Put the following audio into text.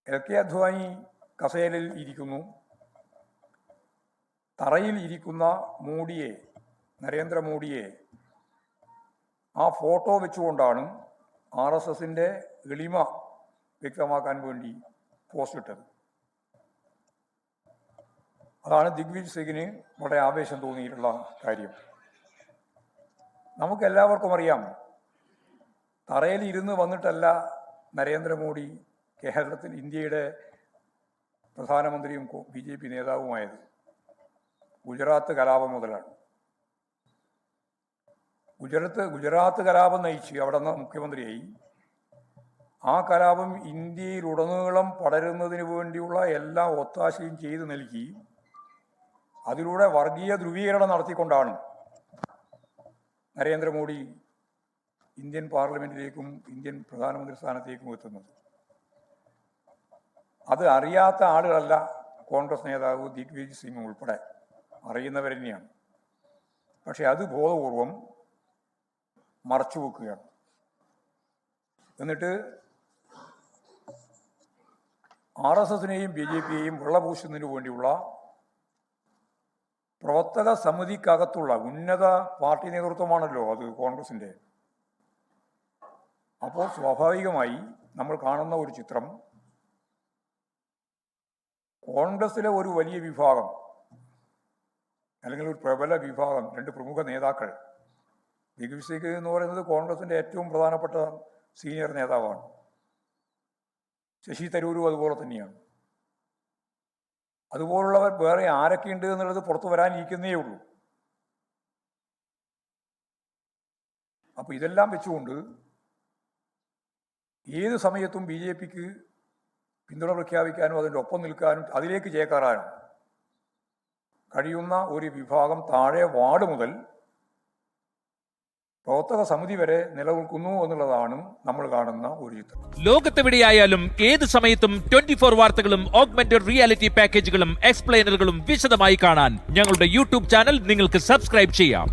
LK Advani കസേരയിൽ ഇരിക്കുന്നു. തറയിൽ ഇരിക്കുന്ന മോഡിയെ, നരേന്ദ്രമോദിയെ ആ ഫോട്ടോ വെച്ചുകൊണ്ടാണ് RSSന്റെ എളിമ വ്യക്തമാക്കാൻ വേണ്ടി പോസ്റ്റ് ഇട്ടത്. അതാണ് ദിഗ്വിജയ് സിംഗിന് വളരെ ആവേശം തോന്നിയിട്ടുള്ള കാര്യം. നമുക്കെല്ലാവർക്കും അറിയാം, തറയിൽ ഇരുന്ന് വന്നിട്ടല്ല നരേന്ദ്രമോദി കേരളത്തിൽ ഇന്ത്യയുടെ പ്രധാനമന്ത്രിയും BJP നേതാവുമായത്. ഗുജറാത്ത് കലാപം മുതലാണ്. ഗുജറാത്ത് കലാപം നയിച്ച് അവിടെ നിന്ന് മുഖ്യമന്ത്രിയായി. ആ കലാപം ഇന്ത്യയിലുടനീളം പടരുന്നതിന് വേണ്ടിയുള്ള എല്ലാ ഒത്താശയും ചെയ്തു നൽകി. അതിലൂടെ വർഗീയ ധ്രുവീകരണം നടത്തിക്കൊണ്ടാണ് നരേന്ദ്രമോദി ഇന്ത്യൻ പാർലമെന്റിലേക്കും ഇന്ത്യൻ പ്രധാനമന്ത്രി സ്ഥാനത്തേക്കും എത്തുന്നത്. അത് അറിയാത്ത ആളുകളല്ല കോൺഗ്രസ് നേതാവ് ദിഗ്വിജയ് സിംഗ് ഉൾപ്പെടെ, അറിയുന്നവർ തന്നെയാണ്. പക്ഷെ അത് ബോധപൂർവം മറച്ചു വെക്കുകയാണ്. എന്നിട്ട് RSSനെയും BJPയെയും വെള്ളപൂശുന്നതിനു വേണ്ടിയുള്ള പ്രവർത്തക സമിതിക്കകത്തുള്ള ഉന്നത പാർട്ടി നേതൃത്വമാണല്ലോ അത് കോൺഗ്രസിൻ്റെ. അപ്പോൾ സ്വാഭാവികമായി നമ്മൾ കാണുന്ന ഒരു ചിത്രം, കോൺഗ്രസിലെ ഒരു വലിയ വിഭാഗം അല്ലെങ്കിൽ ഒരു പ്രബല വിഭാഗം, രണ്ട് പ്രമുഖ നേതാക്കൾ, ദിഗ്വിജയ് സിംഗ് എന്ന് പറയുന്നത് കോൺഗ്രസിൻ്റെ ഏറ്റവും പ്രധാനപ്പെട്ട സീനിയർ നേതാവാണ്. ശശി തരൂരും അതുപോലെ തന്നെയാണ്. അതുപോലുള്ളവർ വേറെ ആരൊക്കെയുണ്ട് എന്നുള്ളത് പുറത്തു വരാനിരിക്കുന്നേ ഉള്ളൂ. അപ്പോൾ ഇതെല്ലാം വെച്ചുകൊണ്ട് ഏത് സമയത്തും BJPക്ക് പിന്തുണ പ്രഖ്യാപിക്കാനും അതിൻ്റെ ഒപ്പം നിൽക്കാനും അതിലേക്ക് ചേക്കേറാനും കഴിയുന്ന ഒരു വിഭാഗം താഴെ വാർഡ് മുതൽ പ്രവർത്തക സമിതി വരെ നിലനിൽക്കുന്നു എന്നുള്ളതാണ് നമ്മൾ കാണുന്ന ഒരു ചിത്രം. ലോകത്തെവിടെയായാലും ഏത് സമയത്തും 24 വാർത്തകളും ഓഗ്മെന്റഡ് റിയാലിറ്റി പാക്കേജുകളും എക്സ്പ്ലെയിനറുകളും വിശദമായി കാണാൻ ഞങ്ങളുടെ YouTube ചാനൽ നിങ്ങൾക്ക് സബ്സ്ക്രൈബ് ചെയ്യാം.